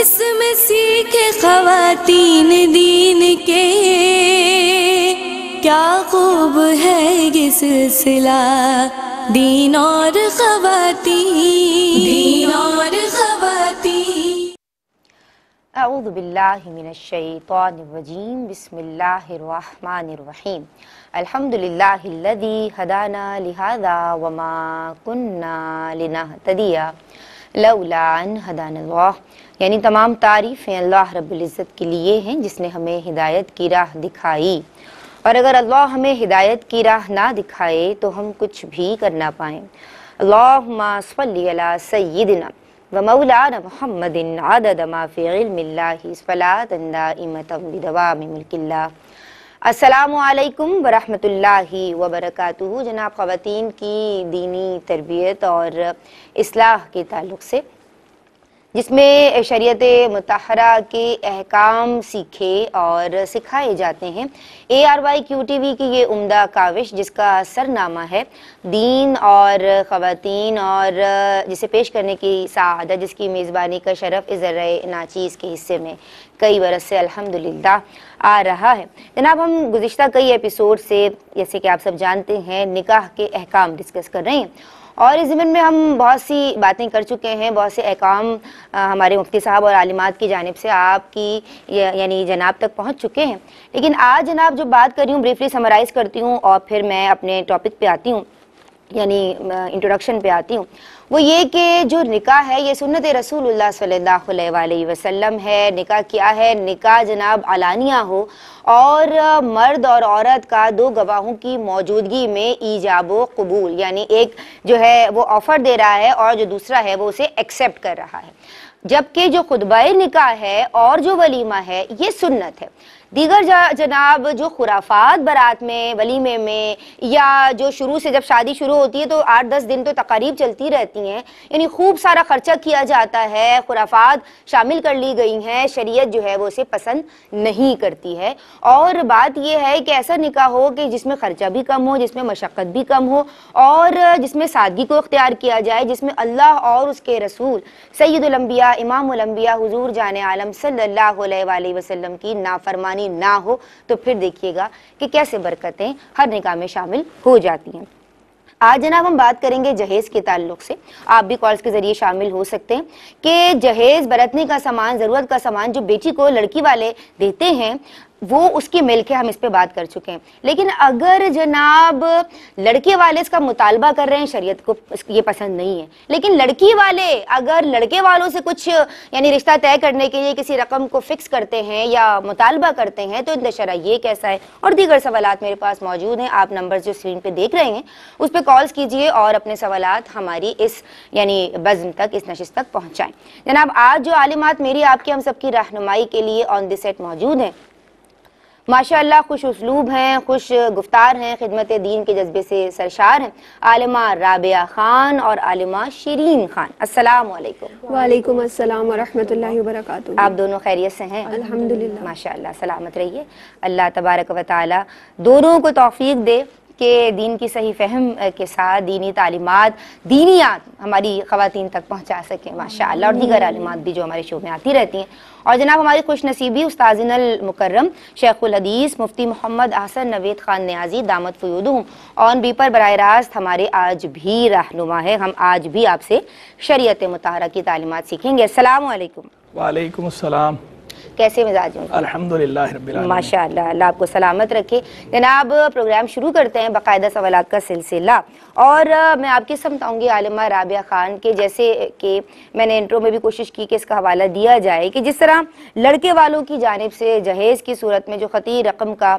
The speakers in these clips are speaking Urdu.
اس میں سیکھے خواتین دین کے، کیا خوب ہے یہ سلسلہ دین اور خواتین اعوذ باللہ من الشیطان الرجیم، بسم اللہ الرحمن الرحیم، الحمدللہ الذی ہدانا لہذا وما کننا لنہتدی لولا ان ہدانا اللہ، یعنی تمام تعریفیں اللہ رب العزت کے لیے ہیں جس نے ہمیں ہدایت کی راہ دکھائی، اور اگر اللہ ہمیں ہدایت کی راہ نہ دکھائے تو ہم کچھ بھی کر نہ پائیں۔ اللہم صلی علی سیدنا ومولانا محمد عدد ما فی علم اللہ صلاۃ دائمۃ بدوام ملک اللہ۔ السلام علیکم ورحمۃ اللہ وبرکاتہ۔ جناب، خواتین کی دینی تربیت اور اصلاح کے تعلق سے، جس میں شریعت مطہرہ کے احکام سیکھے اور سکھائے جاتے ہیں، ARYQTV کی یہ عمدہ کاوش جس کا سرنامہ ہے دین اور خواتین، اور جسے پیش کرنے کی سعادت، جس کی میزبانی کا شرف ذرائع ناچیز کے حصے میں کئی برس سے الحمدللہ آ رہا ہے۔ جناب، ہم گزشتہ کئی ایپیسوڈ سے، جیسے کہ آپ سب جانتے ہیں، نکاح کے احکام ڈسکس کر رہے ہیں، اور اس ضمن میں ہم بہت سی باتیں کر چکے ہیں، بہت سے احکام ہمارے مفتی صاحب اور عالمات کی جانب سے آپ کی یعنی جناب تک پہنچ چکے ہیں۔ لیکن آج جناب جو بات کر رہی ہوں بریفلی سمرائز کرتی ہوں اور پھر میں اپنے ٹاپک پہ آتی ہوں، یعنی انٹروڈکشن پہ آتی ہوں، وہ یہ کہ جو نکاح ہے یہ سنت رسول اللہ صلی اللہ علیہ وسلم ہے۔ نکاح کیا ہے؟ نکاح جناب علانیہ ہو اور مرد اور عورت کا دو گواہوں کی موجودگی میں ایجاب و قبول، یعنی ایک جو ہے وہ آفر دے رہا ہے اور جو دوسرا ہے وہ اسے ایکسیپٹ کر رہا ہے، جبکہ جو خطبہ نکاح ہے اور جو ولیمہ ہے یہ سنت ہے۔ دیگر جناب جو خرافات برات میں، ولیمے میں، یا جو شروع سے جب شادی شروع ہوتی ہے تو 8-10 دن تو تقاریب چلتی رہتی ہیں، یعنی خوب سارا خرچہ کیا جاتا ہے، خرافات شامل کر لی گئی ہیں، شریعت جو ہے وہ اسے پسند نہیں کرتی ہے۔ اور بات یہ ہے کہ ایسا نکاح ہو کہ جس میں خرچہ بھی کم ہو، جس میں مشقت بھی کم ہو، اور جس میں سادگی کو اختیار کیا جائے، جس میں اللہ اور اس کے رسول سید الانبیاء امام الانبیاء حضور جان عالم صلی اللہ علیہ وسلم کی نافرمانی نہ ہو، تو پھر دیکھیے گا کہ کیسے برکتیں ہر نکاح میں شامل ہو جاتی ہیں۔ آج جناب ہم بات کریں گے جہیز کے تعلق سے، آپ بھی کالز کے ذریعے شامل ہو سکتے ہیں، کہ جہیز برتنے کا سامان، ضرورت کا سامان جو بیٹی کو لڑکی والے دیتے ہیں وہ اس کی ملک ہے، ہم اس پہ بات کر چکے ہیں۔ لیکن اگر جناب لڑکے والے اس کا مطالبہ کر رہے ہیں، شریعت کو یہ پسند نہیں ہے، لیکن لڑکی والے اگر لڑکے والوں سے کچھ یعنی رشتہ طے کرنے کے لیے کسی رقم کو فکس کرتے ہیں یا مطالبہ کرتے ہیں تو شرع یہ کیسا ہے، اور دیگر سوالات میرے پاس موجود ہیں۔ آپ نمبر جو اسکرین پہ دیکھ رہے ہیں اس پہ کالز کیجئے اور اپنے سوالات ہماری اس یعنی بزم تک، اس نشست تک پہنچائیں۔ جناب، آج جو عالمات میری آپ کی ہم سب کی رہنمائی کے لیے آن دی سیٹ موجود ہیں، ماشاءاللہ خوش اسلوب ہیں، خوش گفتار ہیں، خدمت دین کے جذبے سے سرشار ہیں، عالمہ رابعہ خان اور عالمہ شیرین خان۔ السلام علیکم۔ وعلیکم السلام ورحمۃ اللہ وبرکاتہ۔ آپ دونوں خیریت سے ہیں؟ الحمدللہ، ماشاءاللہ، سلامت رہیے۔ اللہ تبارک و تعالی دونوں کو توفیق دے کہ دین کی صحیح فہم کے ساتھ دینی تعلیمات، دینیات ہماری خواتین تک پہنچا سکیں ماشاءاللہ، اور دیگر عالمات بھی جو ہمارے شو میں آتی رہتی ہیں۔ اور جناب ہماری خوش نصیبی استاذنا المکرم شیخ الحدیث مفتی محمد احسن نوید خان نیازی دامت فیودہم آن بیپر براہ راست ہمارے آج بھی رہنما ہے۔ ہم آج بھی آپ سے شریعت مطہرہ کی تعلیمات سیکھیں گے۔ السلام علیکم۔ وعلیکم السلام۔ کیسے مزاج ہیں؟ الحمدللہ رب العالمین۔ ماشاءاللہ، اللہ آپ کو سلامت رکھے۔ جناب پروگرام شروع کرتے ہیں، باقاعدہ سوالات کا سلسلہ، اور میں آپ کی سمجھاؤں گی عالمہ رابعہ خان کے، جیسے کہ میں نے انٹرو میں بھی کوشش کی کہ اس کا حوالہ دیا جائے کہ جس طرح لڑکے والوں کی جانب سے جہیز کی صورت میں جو خطی رقم کا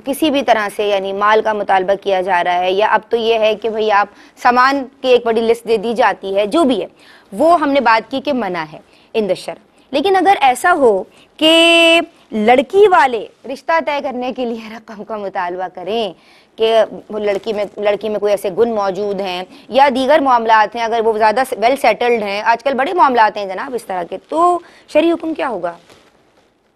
کسی بھی طرح سے یعنی مال کا مطالبہ کیا جا رہا ہے، یا اب تو یہ ہے کہ بھئی آپ سامان کی ایک بڑی لسٹ دے دی جاتی ہے، جو بھی ہے وہ ہم نے بات کی کہ منع ہے ان الشرع۔ لیکن اگر ایسا ہو کہ لڑکی والے رشتہ طے کرنے کے لیے رقم کا مطالبہ کریں کہ لڑکی میں کوئی ایسے گن موجود ہیں یا دیگر معاملات ہیں، اگر وہ زیادہ ویل سیٹلڈ ہیں، آج کل بڑے معاملات ہیں جناب اس طرح کے، تو شرعی حکم کیا ہوگا؟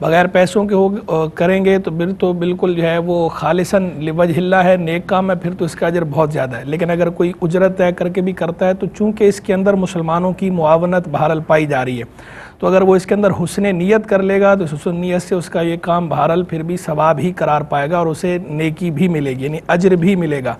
بغیر پیسوں کے کریں گے تو بالکل جو ہے وہ خالصاً لوجہ اللہ ہے، نیک کام ہے، پھر تو اس کا اجر بہت زیادہ ہے. لیکن اگر کوئی اجرت طے کر کے بھی کرتا ہے تو چونکہ اس کے اندر مسلمانوں کی معاونت بہرحال پائی جا رہی ہے، تو اگر وہ اس کے اندر حسن نیت کر لے گا تو حسن نیت سے اس کا یہ کام بہرحال پھر بھی ثواب ہی قرار پائے گا اور اسے نیکی بھی ملے گی، یعنی اجر بھی ملے گا.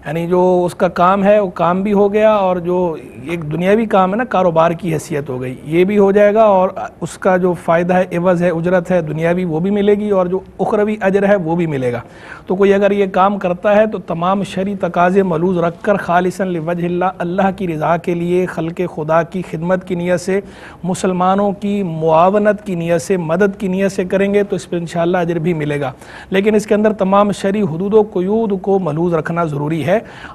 یعنی جو اس کا کام ہے وہ کام بھی ہو گیا، اور جو ایک دنیاوی کام ہے نا، کاروبار کی حیثیت ہو گئی، یہ بھی ہو جائے گا، اور اس کا جو فائدہ ہے، عوض ہے، اجرت ہے دنیاوی، وہ بھی ملے گی، اور جو اخروی اجر ہے وہ بھی ملے گا. تو کوئی اگر یہ کام کرتا ہے تو تمام شرعی تقاضے ملوز رکھ کر خالصاً لوجہ اللہ، اللہ کی رضا کے لیے، خلق خدا کی خدمت کی نیت سے، مسلمانوں کی معاونت کی نیت سے، مدد کی نیت سے کریں گے تو اس پہ انشاءاللہ اجر بھی ملے گا. لیکن اس کے اندر تمام شرعی حدود و قیود کو ملوز رکھنا ضروری ہے.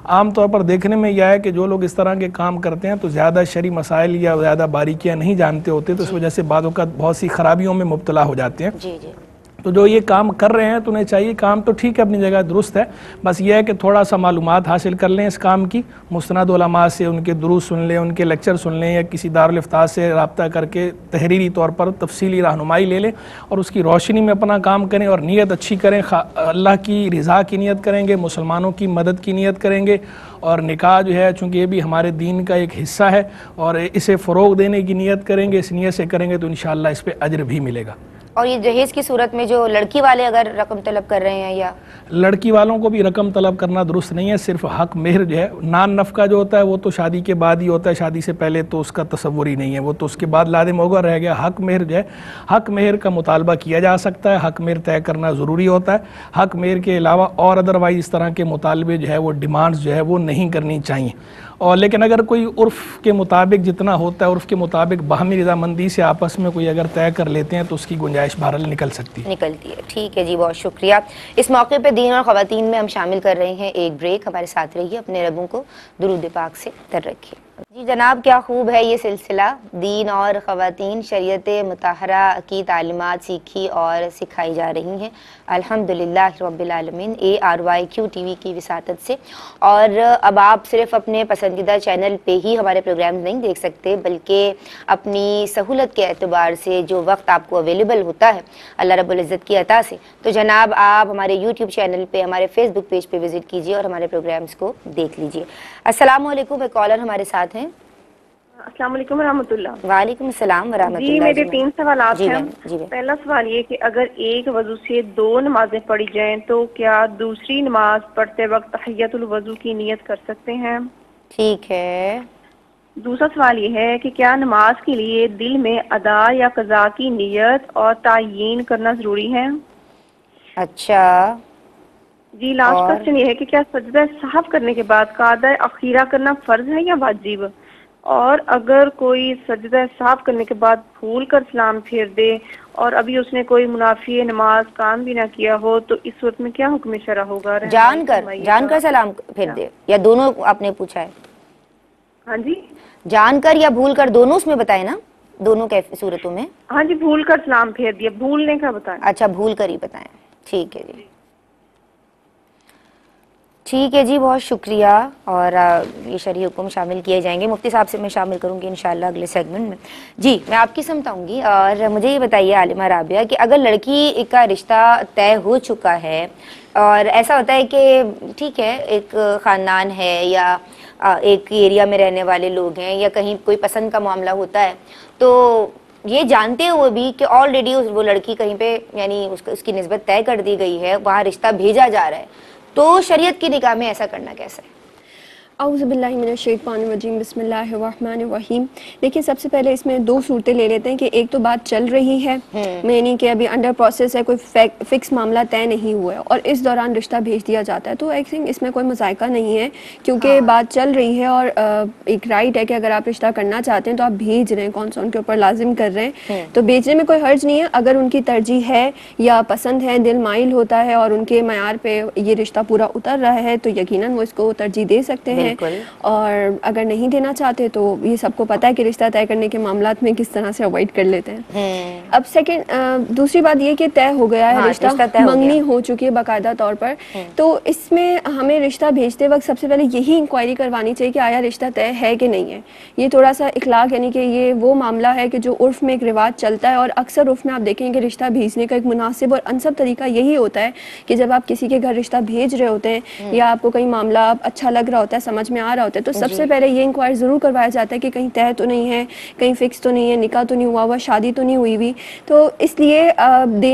عام طور پر دیکھنے میں یہ ہے کہ جو لوگ اس طرح کے کام کرتے ہیں تو زیادہ شرعی مسائل یا زیادہ باریکیاں نہیں جانتے ہوتے، تو اس وجہ سے بعض اوقات بہت سی خرابیوں میں مبتلا ہو جاتے ہیں. تو جو یہ کام کر رہے ہیں تو انہیں چاہیے، کام تو ٹھیک ہے، اپنی جگہ درست ہے، بس یہ ہے کہ تھوڑا سا معلومات حاصل کر لیں اس کام کی، مستند علماء سے ان کے دروس سن لیں، ان کے لیکچر سن لیں، یا کسی دارالافتاء سے رابطہ کر کے تحریری طور پر تفصیلی رہنمائی لے لیں، اور اس کی روشنی میں اپنا کام کریں، اور نیت اچھی کریں، اللہ کی رضا کی نیت کریں گے، مسلمانوں کی مدد کی نیت کریں گے. اور نکاح جو ہے چونکہ یہ بھی ہمارے دین کا ایک حصہ ہے، اور اسے فروغ دینے کی نیت کریں گے، اس نیت سے کریں گے تو انشاءاللہ اس پہ اجر بھی ملے گا. اور یہ جہیز کی صورت میں جو لڑکی والے اگر رقم طلب کر رہے ہیں، یا لڑکی والوں کو بھی رقم طلب کرنا درست نہیں ہے. صرف حق مہر جو ہے، نان نفقہ جو ہوتا ہے وہ تو شادی کے بعد ہی ہوتا ہے، شادی سے پہلے تو اس کا تصور ہی نہیں ہے، وہ تو اس کے بعد لازم ہوگا. رہ گیا حق مہر جو ہے، حق مہر کا مطالبہ کیا جا سکتا ہے، حق مہر طے کرنا ضروری ہوتا ہے. حق مہر کے علاوہ اور ادروائز اس طرح کے مطالبے جو ہے وہ ڈیمانڈز جو ہے وہ نہیں کرنی چاہیے. اور لیکن اگر کوئی عرف کے مطابق جتنا ہوتا ہے، عرف کے مطابق باہمی رضامندی سے آپس میں کوئی اگر طے کر لیتے ہیں تو اس کی گنجائش بہرحال نکلتی ہے. ٹھیک ہے جی، بہت شکریہ. اس موقع پہ دین اور خواتین میں ہم شامل کر رہے ہیں ایک بریک. ہمارے ساتھ رہیے، اپنے ربوں کو درود پاک سے تر رکھیے. جی جناب، کیا خوب ہے یہ سلسلہ، دین اور خواتین شریعت مطہرہ کی تعلیمات سیکھی اور سکھائی جا رہی ہیں الحمدللہ رب العالمین ARYQ TV کی وساطت سے. اور اب آپ صرف اپنے پسندیدہ چینل پہ ہی ہمارے پروگرام نہیں دیکھ سکتے، بلکہ اپنی سہولت کے اعتبار سے جو وقت آپ کو اویلیبل ہوتا ہے اللہ رب العزت کی عطا سے، تو جناب آپ ہمارے YouTube چینل پہ، ہمارے فیس بک پیج پہ وزٹ کیجیے اور ہمارے پروگرامز کو دیکھ لیجیے. السلام علیکم، ایک کالر ہمارے ساتھ ہیں. السلام علیکم ورحمۃ اللہ. وعلیکم السلام ورحمۃ اللہ. جی میرے 3 سوالات ہیں. جی پہلا سوال یہ کہ اگر ایک وضو سے 2 نمازیں پڑھی جائیں تو کیا دوسری نماز پڑھتے وقت تحیۃ الوضو کی نیت کر سکتے ہیں؟ ٹھیک ہے. دوسرا سوال یہ ہے کہ کیا نماز کے لیے دل میں ادا یا قضا کی نیت اور تعیین کرنا ضروری ہے؟ اچھا جی لاسٹ کوشچن یہ ہے کہ کیا سجدہ سہو کرنے کے بعد قعدہ اخیرہ کرنا فرض ہے یا واجب؟ اور اگر کوئی سجدہ سہو کرنے کے بعد بھول کر سلام پھیر دے اور ابھی اس نے کوئی منافی نماز کام بھی نہ کیا ہو تو اس وقت میں کیا حکم شرع ہوگا؟ جان کر سلام پھیر دے یا دونوں آپ نے پوچھا ہے؟ ہاں جی، جان کر یا بھول کر، دونوں اس میں بتائے نا، دونوں صورتوں میں. ہاں جی، بھول کر سلام پھیر دیا، بھولنے کا بتائیں. اچھا، بھول کر ہی بتائیں. ٹھیک ہے جی، ٹھیک ہے جی، بہت شکریہ. اور یہ شرعی حکم شامل کیے جائیں گے. مفتی صاحب سے میں شامل کروں گی انشاءاللہ اگلے سیگمنٹ میں. جی میں آپ کی سمت آؤں گی. اور مجھے یہ بتائیے عالمہ رابعہ کہ اگر لڑکی کا رشتہ طے ہو چکا ہے اور ایسا ہوتا ہے کہ ٹھیک ہے ایک خاندان ہے یا ایک ایریا میں رہنے والے لوگ ہیں یا کہیں کوئی پسند کا معاملہ ہوتا ہے، تو یہ جانتے ہوئے بھی کہ آلریڈی وہ لڑکی کہیں پہ یعنی اس کی نسبت طے کر دی گئی ہے، وہاں رشتہ بھیجا جا رہا ہے، تو شریعت کی نگاہ میں ایسا کرنا کیسا ہے؟ اعوذ باللہ من الشیطان الرجیم، بسم اللہ الرحمن الرحیم. دیکھیں سب سے پہلے اس میں 2 صورتیں لے لیتے ہیں کہ ایک تو بات چل رہی ہے، یعنی کہ ابھی انڈر پروسیس ہے، کوئی فکس معاملہ طے نہیں ہوا ہے اور اس دوران رشتہ بھیج دیا جاتا ہے، تو آئی تھنک اس میں کوئی مذائقہ نہیں ہے کیونکہ بات چل رہی ہے اور ایک رائٹ ہے کہ اگر آپ رشتہ کرنا چاہتے ہیں تو آپ بھیج رہے ہیں، کون سا ان کے اوپر لازم کر رہے ہیں، تو بھیجنے میں کوئی حرج نہیں ہے. اگر ان کی ترجیح ہے یا پسند ہے، دل مائل ہوتا ہے اور ان کے معیار پہ یہ رشتہ پورا اتر رہا ہے تو یقیناً وہ اس کو ترجیح دے سکتے ہیں. ہیں, اور اگر نہیں دینا چاہتے تو یہ سب کو پتہ ہے کہ رشتہ طے کرنے کے معاملات میں کس طرح سے اوائڈ کر لیتے ہیں. اب سیکنڈ دوسری بات یہ کہ طے ہو گیا ہے, رشتہ منگنی ہو چکی ہے باقاعدہ طور پر, تو اس میں ہمیں رشتہ بھیجتے وقت سب سے پہلے یہی انکوائری کروانی چاہیے کہ آیا رشتہ طے ہے کہ نہیں ہے. یہ تھوڑا سا اخلاق, یعنی کہ یہ وہ معاملہ ہے کہ جو عرف میں ایک رواج چلتا ہے, اور اکثر عرف میں آپ دیکھیں کہ رشتہ بھیجنے کا ایک مناسب اور انسب طریقہ یہی ہوتا ہے کہ جب آپ کسی کے گھر رشتہ بھیج رہے ہوتے ہیں یا آپ کو کہیں معاملہ اچھا لگ رہا ہوتا ہے, سمجھ میں آ رہا ہوتا ہے, تو سب سے پہلے یہ انکوائری ضرور کروایا جاتا ہے کہ کہیں طے تو نہیں ہے, کہیں فکس تو نہیں ہے, نکاح تو نہیں ہوا ہوا, شادی تو نہیں ہوئی ہوئی. تو اس لیے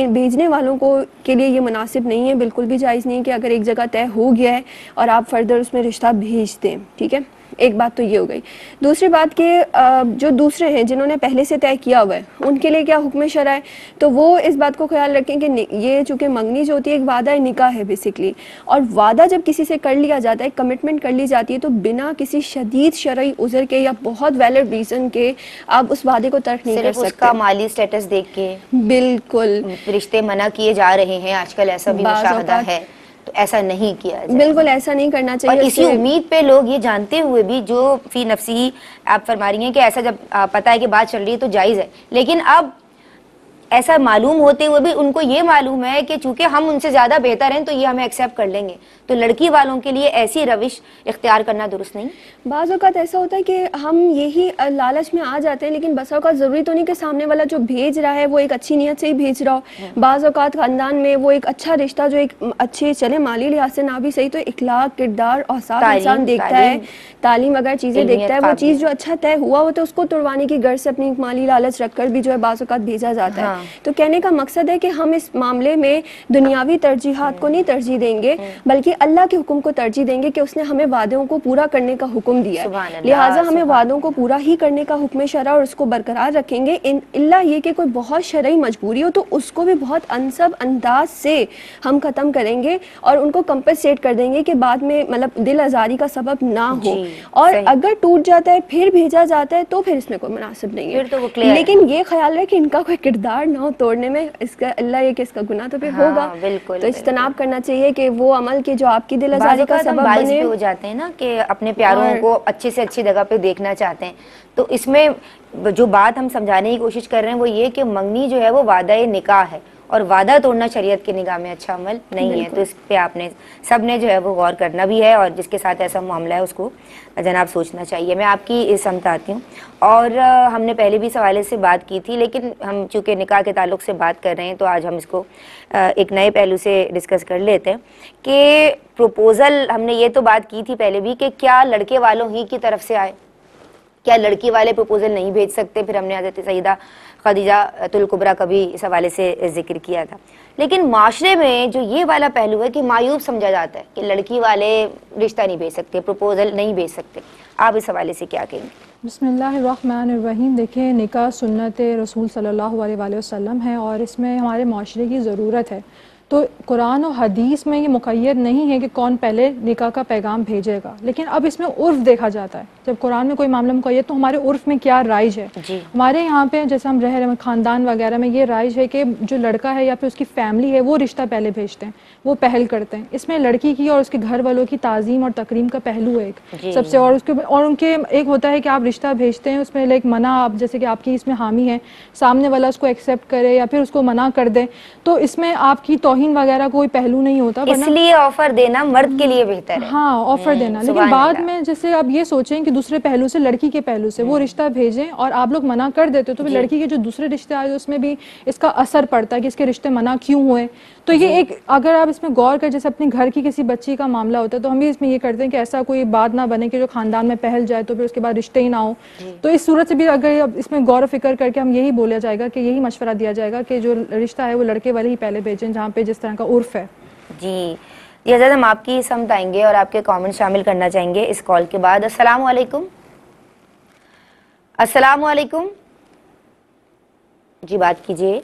بھیجنے والوں کو کے لیے یہ مناسب نہیں ہے, بالکل بھی جائز نہیں ہے کہ اگر ایک جگہ طے ہو گیا ہے اور آپ فردر اس میں رشتہ بھیج دیں. ٹھیک ہے, ایک بات تو یہ ہو گئی. دوسری بات کہ جو دوسرے ہیں جنہوں نے پہلے سے طے کیا ہوا ہے ان کے لیے کیا حکم شرع ہے, تو وہ اس بات کو خیال رکھیں کہ یہ چونکہ منگنی جو ہوتی ہے ایک وعدہ نکاح ہے بیسکلی, اور وعدہ جب کسی سے کر لیا جاتا ہے, کمٹمنٹ کر لی جاتی ہے, تو بنا کسی شدید شرعی عذر کے یا بہت ویلڈ ریزن کے آپ اس وعدے کو ترک نہیں کر سکتے. صرف اس کا مالی سٹیٹس دیکھ کے بالکل رشتے منع کیے جا رہے ہیں آج کل, ایسا بھی مشاہدہ ہے, تو ایسا نہیں کیا جائے. بالکل ایسا نہیں کرنا چاہیے. اور اسی امید پہ لوگ یہ جانتے ہوئے بھی, جو فی نفسی آپ فرما رہی ہیں کہ ایسا جب پتہ ہے کہ بات چل رہی ہے تو جائز ہے, لیکن اب ایسا معلوم ہوتے ہوئے بھی ان کو یہ معلوم ہے کہ چونکہ ہم ان سے زیادہ بہتر ہیں تو یہ ہمیں ایکسیپٹ کر لیں گے, تو لڑکی والوں کے لیے ایسی روش اختیار کرنا درست نہیں. بعض اوقات ایسا ہوتا ہے کہ ہم یہی لالچ میں آ جاتے ہیں, لیکن بس اوقات ضروری تو نہیں کہ سامنے والا جو بھیج رہا ہے وہ ایک اچھی نیت سے ہی بھیج رہا ہو. بعض اوقات خاندان میں وہ ایک اچھا رشتہ جو ایک اچھے چلے مالی لحاظ سے نہ بھی صحیح تو اخلاق, کردار, اوصاف انسان دیکھتا ہے, تعلیم اگر چیزیں دیکھتا ہے, وہ چیز جو اچھا طے ہوا ہو تو اس کو توڑوانے کی غرض سے اپنی مالی لالچ رکھ کر بھی جو ہے بعض اوقات بھیجا جاتا ہے. تو کہنے کا مقصد ہے کہ ہم اس معاملے میں دنیاوی ترجیحات کو نہیں ترجیح دیں گے, بلکہ اللہ کے حکم کو ترجیح دیں گے کہ اس نے ہمیں وعدوں کو پورا کرنے کا حکم دیا ہے, لہٰذا ہمیں وعدوں کو پورا ہی کرنے کا حکم شرع اور اس کو برقرار رکھیں گے. اللہ یہ کہ کوئی بہت شرعی مجبوری ہو تو اس کو بھی بہت انسب انداز سے ہم ختم کریں گے اور ان کو کمپنسیٹ کر دیں گے کہ بعد میں مطلب دل آزاری کا سبب نہ ہو. اور اگر ٹوٹ جاتا ہے پھر بھیجا جاتا ہے تو پھر اس میں کوئی مناسب نہیں ہے, لیکن یہ خیال ہے کہ ان کا کوئی کردار نہ ہو توڑنے میں, اس کا اللہ یہ کہ اس کا گناہ تو پھر ہوگا, تو اجتناب کرنا چاہیے کہ وہ عمل کے جو آپ کی دل آزاری کا سبب بنے. ہو جاتے ہیں نا کہ اپنے پیاروں کو اچھے سے اچھی جگہ پہ دیکھنا چاہتے ہیں, تو اس میں جو بات ہم سمجھانے کی کوشش کر رہے ہیں وہ یہ کہ منگنی جو ہے وہ وعدہ نکاح ہے, اور وعدہ توڑنا شریعت کی نگاہ میں اچھا عمل نہیں ہے. تو اس پہ آپ نے سب نے جو ہے وہ غور کرنا بھی ہے, اور جس کے ساتھ ایسا معاملہ ہے اس کو جناب سوچنا چاہیے. میں آپ کی سمت آتی ہوں, اور ہم نے پہلے بھی اس حوالے سے بات کی تھی, لیکن ہم چونکہ نکاح کے تعلق سے بات کر رہے ہیں تو آج ہم اس کو ایک نئے پہلو سے ڈسکس کر لیتے ہیں کہ پروپوزل, ہم نے یہ تو بات کی تھی پہلے بھی کہ کیا لڑکے والوں ہی کی طرف سے آئے, کیا لڑکی والے پروپوزل نہیں بھیج سکتے. پھر ہم نے حضرت سیدہ خدیجہ الکبریٰ کا بھی اس حوالے سے ذکر کیا تھا. لیکن معاشرے میں جو یہ والا پہلو ہے کہ معیوب سمجھا جاتا ہے کہ لڑکی والے رشتہ نہیں بھیج سکتے, پروپوزل نہیں بھیج سکتے, آپ اس حوالے سے کیا کہیں گے؟ بسم اللہ الرحمن الرحیم. دیکھیں, نکاح سنت رسول صلی اللہ علیہ وآلہ وسلم ہے اور اس میں ہمارے معاشرے کی ضرورت ہے. تو قرآن و حدیث میں یہ مقید نہیں ہے کہ کون پہلے نکاح کا پیغام بھیجے گا, لیکن اب اس میں عرف دیکھا جاتا ہے. جب قرآن میں کوئی معاملہ مقید تو ہمارے عرف میں کیا رائج ہے. ہمارے یہاں پہ جیسے ہم رہ رہے ہیں خاندان وغیرہ میں یہ رائج ہے کہ جو لڑکا ہے یا پھر اس کی فیملی ہے وہ رشتہ پہلے بھیجتے ہیں, وہ پہل کرتے ہیں. اس میں لڑکی کی اور اس کے گھر والوں کی تعظیم اور تکریم کا پہلو ہے ایک سب سے, اور اس کے اور ان کے ایک ہوتا ہے کہ آپ رشتہ بھیجتے ہیں اس میں ایک منع, آپ جیسے کہ آپ کی اس میں حامی ہے, سامنے والا اس کو ایکسیپٹ کرے یا پھر اس کو منع کر دے, تو اس میں آپ کی توہین وغیرہ کوئی پہلو نہیں ہوتا. اس لیے آفر دینا مرد کے لیے بہتر ہے. ہاں, آفر دینا, لیکن بعد میں جیسے آپ یہ سوچیں کہ دوسرے پہلو سے, لڑکی کے پہلو سے وہ رشتہ بھیجیں اور آپ لوگ منع کر دیتے تو پھر لڑکی کے جو دوسرے رشتے آئے اس میں بھی اس کا اثر پڑتا ہے کہ اس کے رشتے منع کیوں ہوئے. تو یہ ایک اگر آپ اس میں غور کر, جیسے اپنے گھر کی کسی بچی کا معاملہ ہوتا ہے تو ہم بھی اس میں یہ کرتے ہیں کہ ایسا کوئی بات نہ بنے کہ جو خاندان میں پہل جائے تو پھر اس کے بعد رشتے ہی نہ ہو. تو اس صورت سے بھی اگر اس میں غور و فکر کر کے ہم یہی بولا جائے گا کہ یہی مشورہ دیا جائے گا کہ جو رشتہ ہے وہ لڑکے والے ہی پہلے بھیجیں جہاں پہ جس طرح کا عرف ہے. جی حضرت, ہم آپ کی سمت آئیں گے اور آپ کے کامنٹ شامل کرنا چاہیں گے اس کال کے بعد. السلام علیکم. السلام علیکم. جی بات کیجیے.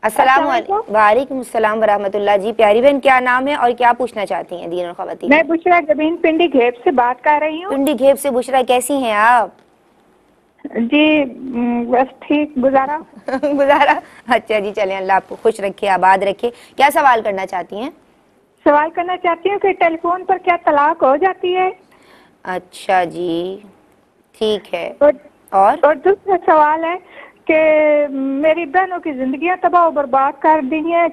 السلام علیکم. وعلیکم السلام ورحمۃ اللہ. جی پیاری بہن, کیا نام ہے اور کیا پوچھنا چاہتی ہیں دین اور خواتین؟ میں بشرا جبین پنڈی گھیب سے بات کر رہی ہوں. پنڈی گھیب سے. بشرا, کیسی ہیں آپ؟ جی بس ٹھیک, گزارا. اچھا جی, چلیں اللہ آپ کو خوش رکھے, آباد رکھے. کیا سوال کرنا چاہتی ہیں؟ سوال کرنا چاہتی ہوں کہ ٹیلی فون پر کیا طلاق ہو جاتی ہے؟ اچھا جی ٹھیک ہے. اور دوسرا سوال ہے کہ میری بہنوں کی زندگیاں تباہ و برباد کر دی ہیں.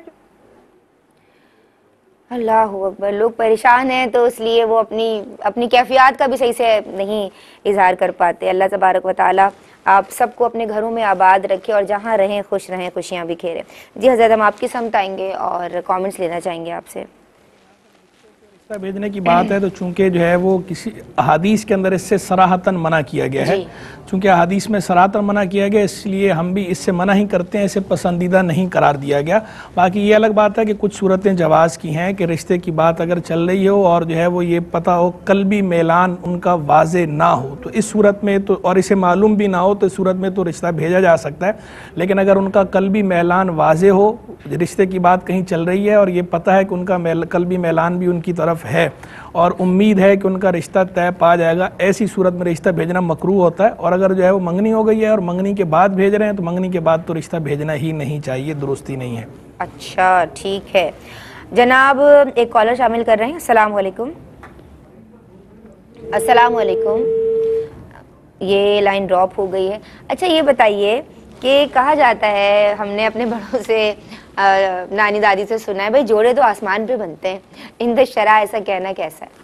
اللہ اکبر. لوگ پریشان ہیں تو اس لیے وہ اپنی کیفیات کا بھی صحیح سے نہیں اظہار کر پاتے. اللہ تبارک و تعالی آپ سب کو اپنے گھروں میں آباد رکھے اور جہاں رہیں خوش رہیں, خوشیاں بکھیرے. جی حضرت ہم آپ کی سمت آئیں گے اور کامنٹس لینا چاہیں گے آپ سے. بھیجنے کی بات ہے تو چونکہ جو ہے وہ کسی احادیث کے اندر اس سے صراحتاً منع کیا گیا ہے, چونکہ احادیث میں صراحتاً منع کیا گیا اس لیے ہم بھی اس سے منع ہی کرتے ہیں, اسے پسندیدہ نہیں قرار دیا گیا. باقی یہ الگ بات ہے کہ کچھ صورتیں جواز کی ہیں کہ رشتے کی بات اگر چل رہی ہو اور جو ہے وہ یہ پتہ ہو قلبی میلان ان کا واضح نہ ہو تو اس صورت میں تو, اور اسے معلوم بھی نہ ہو تو اس صورت میں تو رشتہ بھیجا جا سکتا ہے. لیکن اگر ان کا قلبی میلان واضح ہو, رشتے کی بات کہیں چل رہی ہے اور یہ پتہ ہے کہ ان کا قلبی میلان بھی ان کی طرف ہے اور امید ہے کہ ان کا رشتہ طے پا جائے گا, ایسی صورت میں رشتہ بھیجنا مکروہ ہوتا ہے. اور اگر جو ہے وہ منگنی ہو گئی ہے اور منگنی کے بعد بھیج رہے ہیں تو منگنی کے بعد تو رشتہ بھیجنا ہی نہیں چاہیے, درستی نہیں ہے. اچھا ٹھیک ہے جناب. ایک کالر شامل کر رہے ہیں. السلام علیکم. السلام علیکم. یہ لائن ڈراپ ہو گئی ہے. اچھا یہ بتائیے کہ کہا جاتا ہے, ہم نے اپنے بڑوں سے نانی دادی سے سنا ہے, بھائی جوڑے تو آسمان پہ بنتے ہیں, ان شرع ایسا کہنا کیسا ہے؟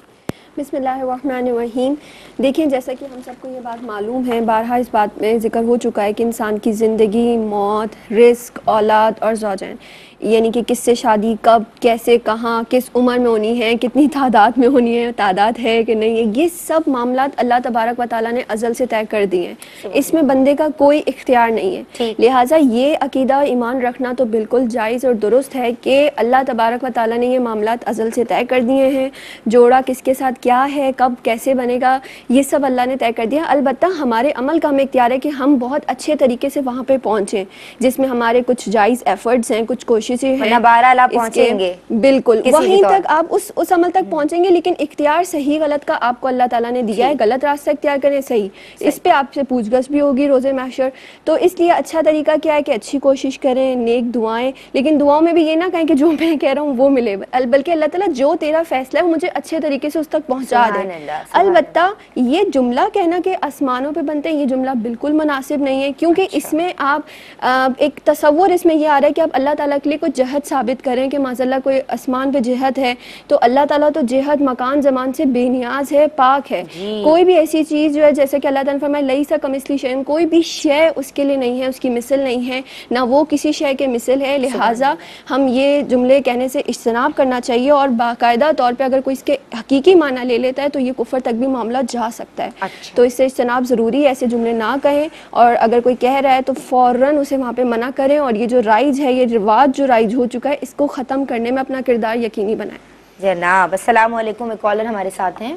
بسم اللہ الرحمن الرحیم. دیکھیں جیسا کہ ہم سب کو یہ بات معلوم ہے, بارہا اس بات میں ذکر ہو چکا ہے کہ انسان کی زندگی, موت, رزق, اولاد اور زوجین, یعنی کہ کس سے شادی کب, کیسے, کہاں, کس عمر میں ہونی ہے, کتنی تعداد میں ہونی ہے, تعداد ہے کہ نہیں ہے, یہ سب معاملات اللہ تبارک و تعالیٰ نے ازل سے طے کر دیے ہیں. اس میں بندے کا کوئی اختیار نہیں ہے. لہٰذا یہ عقیدہ ایمان رکھنا تو بالکل جائز اور درست ہے کہ اللہ تبارک و تعالیٰ نے یہ معاملات ازل سے طے کر دیے ہیں. جوڑا کس کے ساتھ کیا ہے, کب کیسے بنے گا, یہ سب اللہ نے طے کر دیا. البتہ ہمارے عمل کا ہمیں اختیار ہے کہ ہم بہت اچھے طریقے سے وہاں پہ پہنچیں, جس میں ہمارے کچھ جائز ایفرٹس ہیں, کچھ کوششیں ہیں, بہرحال آپ پہنچیں گے بالکل وہیں تک آپ اس عمل تک پہنچیں گے. لیکن اختیار صحیح غلط کا آپ کو اللہ تعالیٰ نے دیا ہے. غلط راستہ اختیار کریں, صحیح, اس پہ آپ سے پوچھ گچھ بھی ہوگی روز محشر. تو اس لیے اچھا طریقہ کیا ہے کہ اچھی کوشش کریں, نیک دعائیں, لیکن دعاؤں میں بھی یہ نہ کہیں کہ جو میں کہہ رہا ہوں وہ ملے, بلکہ اللہ تعالیٰ جو تیرا فیصلہ ہے وہ مجھے اچھے طریقے سے اس تک پہنچا دے. البتہ یہ جملہ کہنا کہ آسمانوں پہ بنتے ہیں, یہ جملہ بالکل مناسب نہیں ہے, کیونکہ اس میں آپ ایک تصور اس میں یہ آ رہا ہے کہ آپ اللہ تعالیٰ کے لیے کوئی جہت ثابت کریں کہ ماذا اللہ کوئی آسمان پہ جہت ہے, تو اللہ تعالیٰ تو جہت, مکان, زمان سے بے نیاز ہے, پاک ہے. کوئی بھی ایسی چیز جو ہے جیسے کہ اللہ تعالیٰ نے فرمایا لیسا کمثلہ شیء, کوئی بھی شے اس کے لیے نہیں ہے, اس کی مثل نہیں ہے, نہ وہ کسی شے کے مثل ہے. لہٰذا ہم یہ جملے کہنے سے اجتناب کرنا چاہیے, اور باقاعدہ طور پہ اگر کوئی اس کے حقیقی معنی لے لیتا ہے تو یہ کفر تک بھی معاملہ جا سکتا ہے. تو اس سے اجتناب ضروری ہے, ایسے جملے نہ کہیں, اور اگر کوئی کہہ رہا ہے تو فوراً اسے وہاں پہ منع کریں, اور یہ جو رائج ہے, یہ رواج جو رائج ہو چکا ہے, اس کو ختم کرنے میں اپنا کردار یقینی بنائیں. جناب السلام علیکم. ایک کالر ہمارے ساتھ ہیں.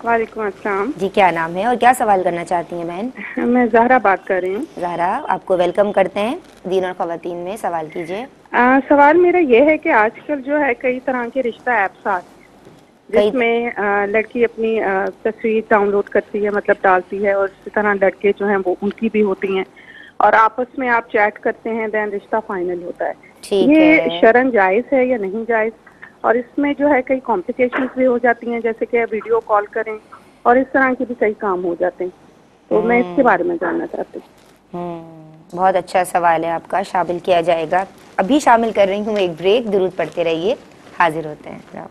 وعلیکم السلام. جی کیا نام ہے اور کیا سوال کرنا چاہتی ہیں بہن؟ میں زہرا بات کر رہی ہوں. زہرا آپ کو ویلکم کرتے ہیں دین اور خواتین میں. سوال کیجئے. سوال میرا یہ ہے کہ آج کل جو ہے کئی طرح کے رشتہ ایپس آتے ہیں جس میں لڑکی اپنی تصویر ڈاؤن لوڈ کرتی ہے, مطلب ڈالتی ہے, اور اسی طرح لڑکے جو ہیں وہ ان کی بھی ہوتی ہیں, اور آپس میں آپ چیٹ کرتے ہیں, دین رشتہ فائنل ہوتا ہے. یہ شرعن جائز ہے یا نہیں جائز؟ اور اس میں جو ہے کئی کمپلیکیشنز بھی ہو جاتی ہیں, جیسے کہ ویڈیو کال کریں, اور اس طرح کے بھی کئی کام ہو جاتے ہیں. تو میں اس کے بارے میں جاننا چاہتی ہوں. بہت اچھا سوال ہے آپ کا, شامل کیا جائے گا. ابھی شامل کر رہی ہوں, ایک بریک, درود پڑھتے رہیے, حاضر ہوتے ہیں.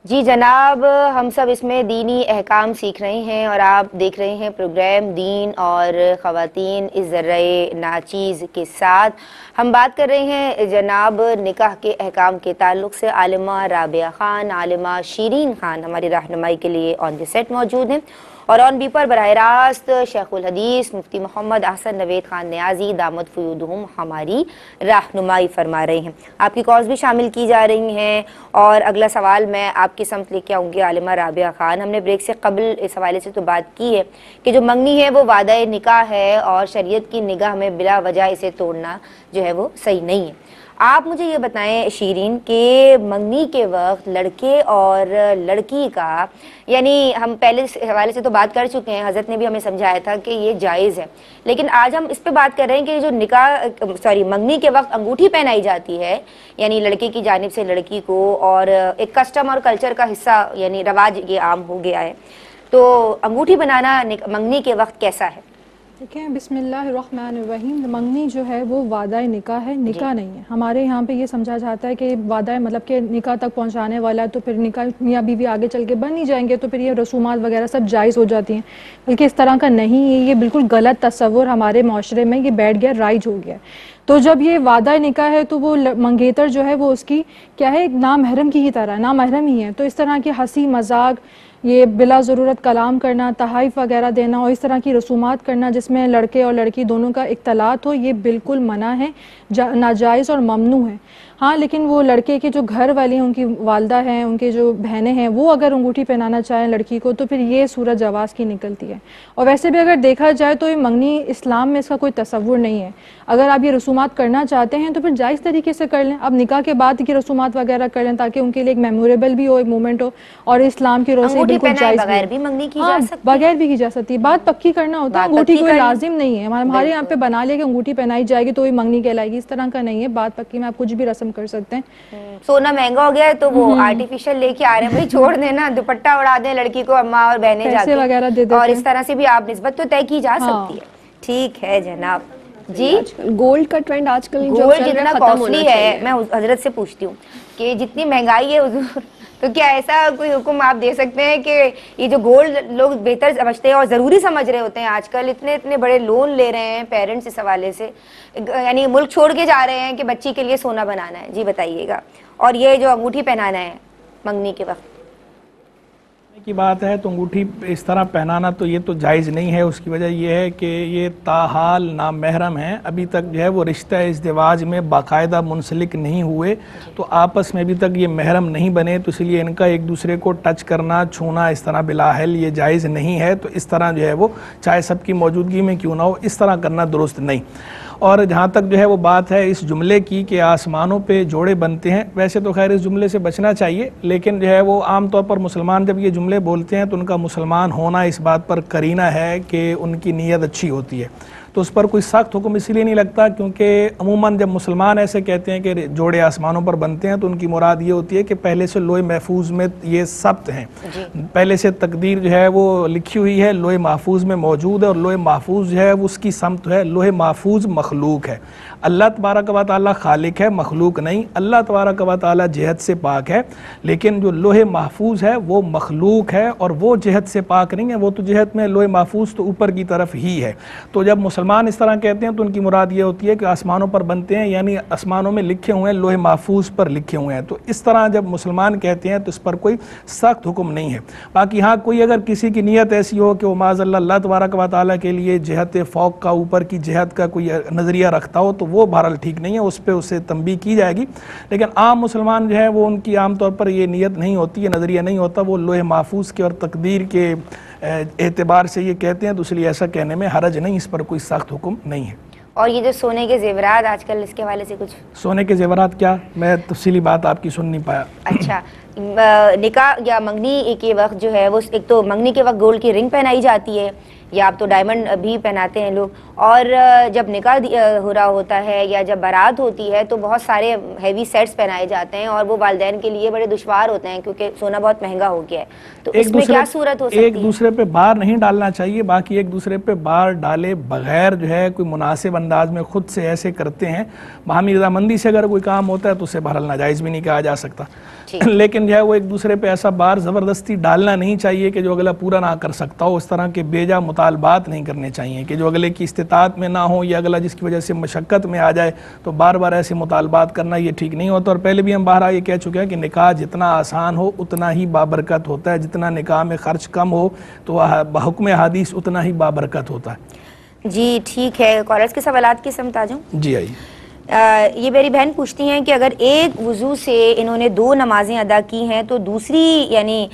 جی جناب, ہم سب اس میں دینی احکام سیکھ رہے ہیں, اور آپ دیکھ رہے ہیں پروگرام دین اور خواتین اس ذرائع ناچیز کے ساتھ. ہم بات کر رہے ہیں جناب نکاح کے احکام کے تعلق سے. عالمہ رابعہ خان, عالمہ شیرین خان ہماری رہنمائی کے لیے آن دی سیٹ موجود ہیں, اور آن بی پر براہ راست شیخ الحدیث مفتی محمد احسن نوید خان نیازی دامت فیوضہم ہماری رہنمائی فرما رہے ہیں. آپ کی کالز بھی شامل کی جا رہی ہیں, اور اگلا سوال میں آپ کی سمت لے کے آؤں گی. عالمہ رابعہ خان, ہم نے بریک سے قبل اس حوالے سے تو بات کی ہے کہ جو منگنی ہے وہ وعدہ نکاح ہے, اور شریعت کی نگاہ میں بلا وجہ اسے توڑنا جو ہے وہ صحیح نہیں ہے. آپ مجھے یہ بتائیں شیرین کہ منگنی کے وقت لڑکے اور لڑکی کا, یعنی ہم پہلے اس حوالے سے تو بات کر چکے ہیں, حضرت نے بھی ہمیں سمجھایا تھا کہ یہ جائز ہے, لیکن آج ہم اس پہ بات کر رہے ہیں کہ جو منگنی کے وقت انگوٹھی پہنائی جاتی ہے, یعنی لڑکے کی جانب سے لڑکی کو, اور ایک کسٹم اور کلچر کا حصہ, یعنی رواج یہ عام ہو گیا ہے, تو انگوٹھی بنانا منگنی کے وقت کیسا ہے؟ دیکھیں بسم اللہ الرحمن الرحیم، منگنی جو ہے وہ وعدہ نکاح ہے، نکاح نہیں ہے. ہمارے یہاں پہ یہ سمجھا جاتا ہے کہ وعدہ مطلب کہ نکاح تک پہنچانے والا ہے، تو پھر نکاح میاں بیوی آگے چل کے بن ہی جائیں گے، تو پھر یہ رسومات وغیرہ سب جائز ہو جاتی ہیں. بلکہ اس طرح کا نہیں ہے، یہ بالکل غلط تصور ہمارے معاشرے میں یہ بیٹھ گیا، رائج ہو گیا. تو جب یہ وعدہ نکاح ہے تو وہ منگیتر جو ہے وہ اس کی کیا ہے، نامحرم کی ہی طرح نامحرم ہی ہے. تو اس طرح کی ہنسی مذاق، یہ بلا ضرورت کلام کرنا، تحائف وغیرہ دینا اور اس طرح کی رسومات کرنا جس میں لڑکے اور لڑکی دونوں کا اختلاط ہو، یہ بالکل منع ہے، ناجائز اور ممنوع ہے. ہاں لیکن وہ لڑکے کے جو گھر والی ہیں، ان کی والدہ ہیں، ان کے جو بہنیں ہیں، وہ اگر انگوٹھی پہنانا چاہیں لڑکی کو تو پھر یہ صورت جواز کی نکلتی ہے. اور ویسے بھی اگر دیکھا جائے تو یہ منگنی اسلام میں اس کا کوئی تصور نہیں ہے. اگر آپ یہ رسومات کرنا چاہتے ہیں تو پھر جائز طریقے سے کر لیں، اب نکاح کے بعد کی رسومات وغیرہ کر لیں تاکہ ان کے لیے ایک میموریبل بھی ہو، ایک مومنٹ ہو، اور اسلام کی روح سے بالکل جائز بغیر بھی منگنی کی جا سکتی ہے. بغیر بھی کی جا سکتی ہے. بات پکی کرنا ہوتا ہے، انگوٹھی کوئی لازم نہیں ہے. ہمارے یہاں پہ بنا لے کہ انگوٹھی پہنائی جائے گی تو وہی منگنی کہلائے گی، اس طرح کا نہیں ہے. بات پکی میں آپ کچھ بھی رسم کر سکتے ہیں. سونا مہنگا ہو گیا ہے تو وہ آرٹیفیشل لے کے آ رہے ہیں، بھائی چھوڑ دینا، دوپٹہ اڑا دیں لڑکی کو اماں اور بہنیں جا کے، اور اس طرح سے بھی آپ نسبت تو طے کی جا سکتی ہے. ٹھیک ہے جناب. جی گولڈ کا ٹرینڈ آج کل گولڈ جتنا کاسٹلی ہے، میں حضرت سے پوچھتی ہوں کہ جتنی مہنگائی ہے حضور، تو کیا ایسا کوئی حکم آپ دے سکتے ہیں کہ یہ جو گولڈ لوگ بہتر سمجھتے ہیں اور ضروری سمجھ رہے ہوتے ہیں آج کل، اتنے بڑے لون لے رہے ہیں پیرنٹس اس حوالے سے، یعنی ملک چھوڑ کے جا رہے ہیں کہ بچی کے لیے سونا بنانا ہے. جی بتائیے گا. اور یہ جو انگوٹھی پہنانا ہے منگنی کے وقت کی بات ہے تو انگوٹھی اس طرح پہنانا تو یہ تو جائز نہیں ہے. اس کی وجہ یہ ہے کہ یہ تاحال نامحرم ہیں، ابھی تک جو ہے وہ رشتہ ازدواج میں باقاعدہ منسلک نہیں ہوئے، تو آپس میں ابھی تک یہ محرم نہیں بنے، تو اس لیے ان کا ایک دوسرے کو ٹچ کرنا، چھونا اس طرح بلاحل یہ جائز نہیں ہے. تو اس طرح جو ہے وہ چاہے سب کی موجودگی میں کیوں نہ ہو، اس طرح کرنا درست نہیں. اور جہاں تک جو ہے وہ بات ہے اس جملے کی کہ آسمانوں پہ جوڑے بنتے ہیں، ویسے تو خیر اس جملے سے بچنا چاہیے، لیکن جو ہے وہ عام طور پر مسلمان جب یہ جملے بولتے ہیں تو ان کا مسلمان ہونا اس بات پر قرینہ ہے کہ ان کی نیت اچھی ہوتی ہے. تو اس پر کوئی سخت حکم اسی لیے نہیں لگتا کیونکہ عموماً جب مسلمان ایسے کہتے ہیں کہ جوڑے آسمانوں پر بنتے ہیں تو ان کی مراد یہ ہوتی ہے کہ پہلے سے لوح محفوظ میں یہ ثبت ہیں، پہلے سے تقدیر جو ہے وہ لکھی ہوئی ہے، لوح محفوظ میں موجود ہے، اور لوح محفوظ جو ہے اس کی سمت ہے. لوح محفوظ مخلوق ہے، اللہ تبارک و تعالیٰ خالق ہے، مخلوق نہیں. اللہ تبارک و تعالیٰ جہت سے پاک ہے، لیکن جو لوح محفوظ ہے وہ مخلوق ہے اور وہ جہت سے پاک نہیں ہے. وہ تو جہت میں لوح محفوظ تو اوپر کی طرف ہی ہے. تو جب مسلمان اس طرح کہتے ہیں تو ان کی مراد یہ ہوتی ہے کہ آسمانوں پر بنتے ہیں، یعنی آسمانوں میں لکھے ہوئے ہیں، لوح محفوظ پر لکھے ہوئے ہیں. تو اس طرح جب مسلمان کہتے ہیں تو اس پر کوئی سخت حکم نہیں ہے. باقی ہاں کوئی اگر کسی کی نیت ایسی ہو کہ وہ معاذ اللہ تبارک و تعالیٰ کے لیے جہت فوق کا، اوپر کی جہت کا کوئی نظریہ رکھتا ہو تو وہ بہرحال ٹھیک نہیں ہے، اس پہ اسے تنبیہ کی جائے گی. لیکن عام مسلمان جو ہے وہ ان کی عام طور پر یہ نیت نہیں ہوتی، یہ نظریہ نہیں ہوتا، وہ لوح محفوظ کے اور تقدیر کے اعتبار سے یہ کہتے ہیں، تو اس لیے ایسا کہنے میں حرج نہیں، اس پر کوئی سخت حکم نہیں ہے. اور یہ جو سونے کے زیورات آج کل، اس کے حوالے سے کچھ؟ سونے کے زیورات کیا، میں تفصیلی بات آپ کی سن نہیں پایا. اچھا، نکاح یا منگنی کے وقت جو ہے وہ ایک تو منگنی کے وقت گولڈ کی رنگ پہنائی جاتی ہے، یا اب تو ڈائمنڈ بھی پہناتے ہیں لوگ، اور جب نکاح ہو رہا ہوتا ہے یا جب بارات ہوتی ہے تو بہت سارے ہیوی سیٹس پہنائے جاتے ہیں، اور وہ والدین کے لیے بڑے دشوار ہوتے ہیں کیونکہ سونا بہت مہنگا ہو گیا ہے. تو اس میں کیا صورت ہو سکتی ہے؟ ایک دوسرے پہ بار نہیں ڈالنا چاہیے. باقی ایک دوسرے پہ بار ڈالے بغیر جو ہے کوئی مناسب انداز میں خود سے ایسے کرتے ہیں، باہمی رضامندی سے اگر کوئی کام ہوتا ہے تو اسے بہرحال ناجائز بھی نہیں کہا جا سکتا. لیکن جو ہے وہ ایک دوسرے پہ ایسا بار زبردستی ڈالنا نہیں چاہیے کہ جو اگلا پورا نہ کر سکتا ہو. اس طرح کے بیجا مطالبات نہیں کرنے چاہیے کہ جو اگلے کی استطاعت میں نہ ہو یا اگلا جس کی وجہ سے مشقت میں آ جائے تو بار بار ایسے مطالبات کرنا یہ ٹھیک نہیں ہوتا. اور پہلے بھی ہم بہرحال یہ کہہ چکے ہیں کہ نکاح جتنا آسان ہو اتنا ہی بابرکت ہوتا ہے، جتنا نکاح میں خرچ کم ہو تو بحکم حدیث اتنا ہی بابرکت ہوتا ہے. جی ٹھیک ہے. کالرز کے سوالات کی سمت آ جاؤں. جی آئیے. یہ میری بہن پوچھتی ہیں کہ اگر ایک وضو سے انہوں نے 2 نمازیں ادا کی ہیں تو دوسری یعنی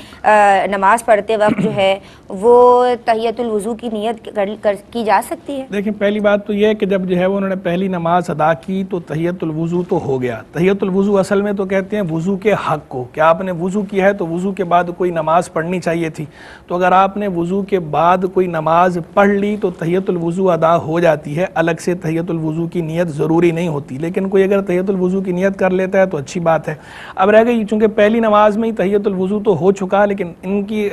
نماز پڑھتے وقت جو ہے وہ تحیۃ الوضو کی نیت کی جا سکتی ہے؟ دیکھیں پہلی بات تو یہ ہے کہ جب جو ہے انہوں نے پہلی نماز ادا کی تو تحیۃ الوضو تو ہو گیا. تحیۃ الوضو اصل میں تو کہتے ہیں وضو کے حق کو، کہ آپ نے وضو کیا ہے تو وضو کے بعد کوئی نماز پڑھنی چاہیے تھی. تو اگر آپ نے وضو کے بعد کوئی نماز پڑھ لی تو تحیۃ الوضو ادا ہو جاتی ہے، الگ سے تحیۃ الوضو کی نیت ضروری نہیں ہوتی. ہوتی، لیکن کوئی اگر تحیۃ الوضو کی نیت کر لیتا ہے تو اچھی بات ہے۔ اب رہ گئی چونکہ پہلی نماز میں ہی تحیۃ الوضو تو ہو چکا، لیکن ان کی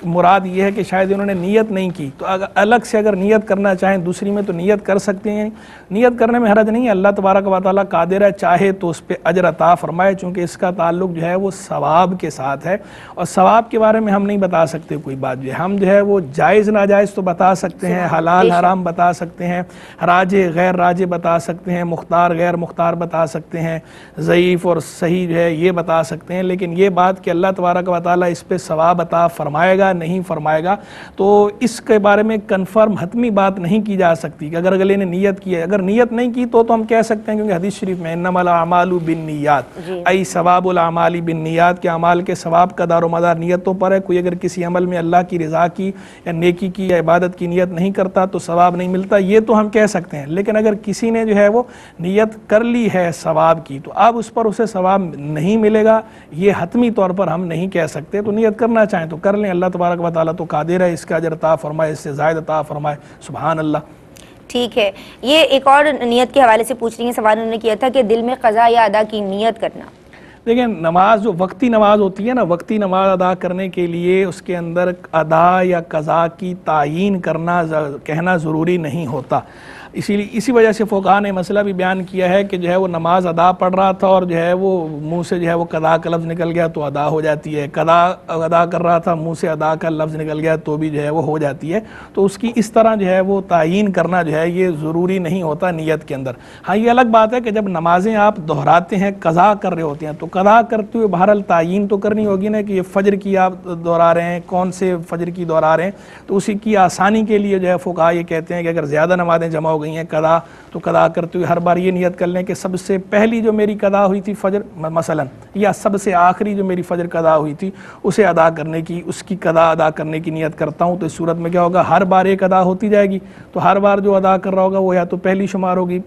مراد یہ ہے کہ شاید انہوں نے نیت نہیں کی، تو الگ سے اگر نیت کرنا چاہیں دوسری میں تو نیت کر سکتے ہیں، نیت کرنے میں حرج نہیں ہے، اللہ تبارک و تعالیٰ قادر ہے، چاہے تو اس پہ اجر عطا فرمائے، چونکہ اس کا تعلق جو ہے وہ ثواب کے ساتھ ہے، اور ثواب کے بارے میں ہم نہیں بتا سکتے کوئی بات، جو ہے ہم جو ہے وہ جائز ناجائز تو بتا سکتے ہیں، حلال حرام بتا سکتے ہیں، راجح غیر راجح بتا سکتے ہیں، مختار غیر مختار بتا سکتے ہیں، ضعیف اور صحیح جو ہے یہ بتا سکتے ہیں، لیکن یہ بات کہ اللہ تبارک و تعالیٰ اس پہ ثواب عطا فرمائے گا نہیں فرمائے گا تو اس کے بارے میں کنفرم حتمی بات نہیں کی جا سکتی کہ اگر اگلے نے نیت کی ہے، اگر نیت نہیں کی تو ہم کہہ سکتے ہیں، کیونکہ حدیث شریف میں انما الاعمال بالنیات ای ثواب الاعمال بالنیات، کہ اعمال کے ثواب کا دار و مدار نیتوں پر ہے، کوئی اگر کسی عمل میں اللہ کی رضا کی یا نیکی کی یا عبادت کی نیت نہیں کرتا تو ثواب نہیں ملتا، یہ تو ہم کہہ سکتے ہیں، لیکن اگر کسی نے جو ہے وہ نیت کر لی ہے ثواب کی تو اب اس پر اسے ثواب نہیں ملے گا، یہ حتمی طور پر ہم نہیں کہہ سکتے، تو نیت کرنا چاہیں تو کر لیں، اللہ تبارک و تعالیٰ تو قادر ہے اس کا اجر عطا فرمائے، اس سے زائد عطا فرمائے، سبحان اللہ۔ ٹھیک ہے، یہ ایک اور نیت کے حوالے سے پوچھ رہی ہیں، سوال انہوں نے کیا تھا کہ دل میں قضا یا ادا کی نیت کرنا۔ دیکھیں نماز جو وقتی نماز ہوتی ہے نا، وقتی نماز ادا کرنے کے لیے اس کے اندر ادا یا قضا کی تعیین کرنا کہنا ضروری نہیں ہوتا، اسی وجہ سے فقہاء نے مسئلہ بھی بیان کیا ہے کہ جو ہے وہ نماز ادا پڑھ رہا تھا اور جو ہے وہ منہ سے جو ہے وہ قضا کا لفظ نکل گیا تو ادا ہو جاتی ہے، قضا ادا کر رہا تھا منہ سے ادا کا لفظ نکل گیا تو بھی جو ہے وہ ہو جاتی ہے، تو اس کی اس طرح جو ہے وہ تعیین کرنا جو ہے یہ ضروری نہیں ہوتا نیت کے اندر۔ ہاں یہ الگ بات ہے کہ جب نمازیں آپ دہراتے ہیں قضا کر رہے ہوتے ہیں تو قضا کرتے ہوئے بہرحال تعیین تو کرنی ہوگی نا کہ یہ فجر کی آپ دہرا رہے ہیں، کون سے فجر کی دہرا رہے ہیں، تو اسی کی آسانی کے لیے جو ہے فقہاء یہ کہتے ہیں کہ اگر زیادہ نمازیں جمع ہو گئی ہیں قضا تو قضا کرتے ہوئے ہر بار یہ نیت کر لیں کہ سب سے پہلی جو میری قضا ہوئی تھی فجر مثلا، یا سب سے آخری جو میری فجر قضا ہوئی تھی اسے ادا کرنے کی، اس کی قضا ادا کرنے کی نیت کرتا ہوں، تو اس صورت میں کیا ہوگا، ہر بار ایک ادا ہوتی جائے گی، تو ہر بار جو ادا کر رہا ہوگا وہ یا تو پہلی شمار ہوگی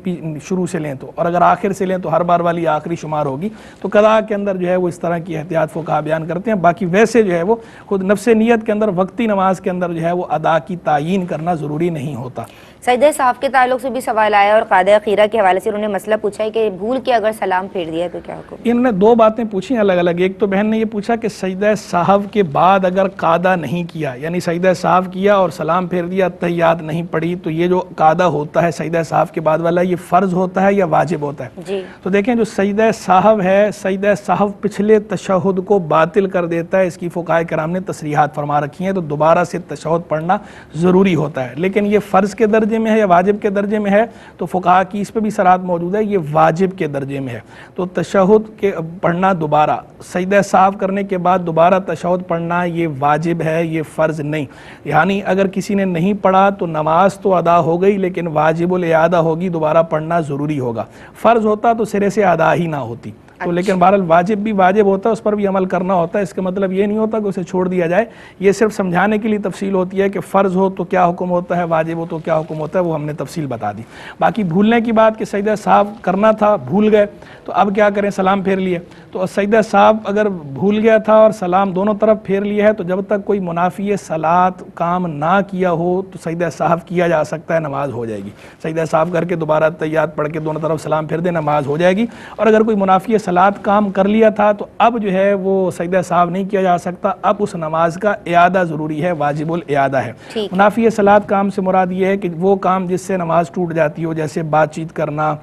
شروع سے لیں تو، اور اگر آخر سے لیں تو ہر بار والی آخری شمار ہوگی، تو قضا کے اندر جو ہے وہ اس طرح کی احتیاط فقہاء بیان کرتے ہیں۔ باقی ویسے جو ہے وہ خود نفس نیت کے اندر وقتی نماز کے اندر جو ہے وہ ادا کی تعیین کرنا ضروری نہیں ہوتا۔ سجدہ صاحب کے تعلق سے بھی سوال آیا اور قاعدہ خیرہ کے حوالے سے انہوں نے مسئلہ پوچھا ہے کہ بھول کے اگر سلام پھیر دیا تو کیا حکم؟ انہوں نے دو باتیں پوچھی الگ الگ، ایک تو بہن نے یہ پوچھا کہ سجدہ صاحب کے بعد اگر قاعدہ نہیں کیا، یعنی سجدہ صاحب کیا اور سلام پھیر دیا، تحیات نہیں پڑھی، تو یہ جو قاعدہ ہوتا ہے سجدہ صاحب کے بعد والا یہ فرض ہوتا ہے یا واجب ہوتا ہے؟ جی تو دیکھیں جو سجدہ صاحب ہے، سجدہ صاحب پچھلے تشہد کو باطل کر دیتا ہے، اس کی فقہاء کرام نے تصریحات فرما رکھی ہیں، تو دوبارہ سے تشہد پڑھنا ضروری ہوتا ہے، لیکن یہ فرض کے درجے میں ہے یا واجب کے درجے میں ہے تو فقہاء کی اس پہ بھی صراحت موجود ہے، یہ واجب کے درجے میں ہے، تو تشہد کے پڑھنا دوبارہ سجدہ صاحب کرنے کے بعد دوبارہ تشہد پڑھنا یہ واجب ہے، یہ فرض نہیں، یعنی اگر کسی نے نہیں پڑھا تو نماز تو ادا ہو گئی لیکن واجب الاعادہ ہوگی، دوبارہ پڑھنا ضروری ہوگا، فرض ہوتا تو سرے سے ادا ہی نہ ہوتی، تو لیکن بہرحال واجب بھی واجب ہوتا ہے، اس پر بھی عمل کرنا ہوتا ہے، اس کا مطلب یہ نہیں ہوتا کہ اسے چھوڑ دیا جائے، یہ صرف سمجھانے کے لیے تفصیل ہوتی ہے کہ فرض ہو تو کیا حکم ہوتا ہے، واجب ہو تو کیا حکم ہوتا ہے، وہ ہم نے تفصیل بتا دی۔ باقی بھولنے کی بات کہ سجدہ صاحب کرنا تھا بھول گئے تو اب کیا کریں، سلام پھیر لیے، تو سجدہ صاحب اگر بھول گیا تھا اور سلام دونوں طرف پھیر لیا ہے تو جب تک کوئی منافی صلاۃ کام نہ کیا ہو تو سجدہ صاحب کیا جا سکتا ہے، نماز ہو جائے گی، سجدہ صاحب کر کے دوبارہ تحیات پڑھ کے دونوں طرف سلام پھیر دے، نماز ہو جائے گی، اور اگر کوئی منافی صلاۃ کام کر لیا تھا تو اب جو ہے وہ سجدہ صاحب نہیں کیا جا سکتا، اب اس نماز کا اعادہ ضروری ہے، واجب الاعادہ ہے۔ منافی صلاۃ کام سے مراد یہ ہے کہ وہ کام جس سے نماز ٹوٹ جاتی ہو، جیسے بات چیت کرنا،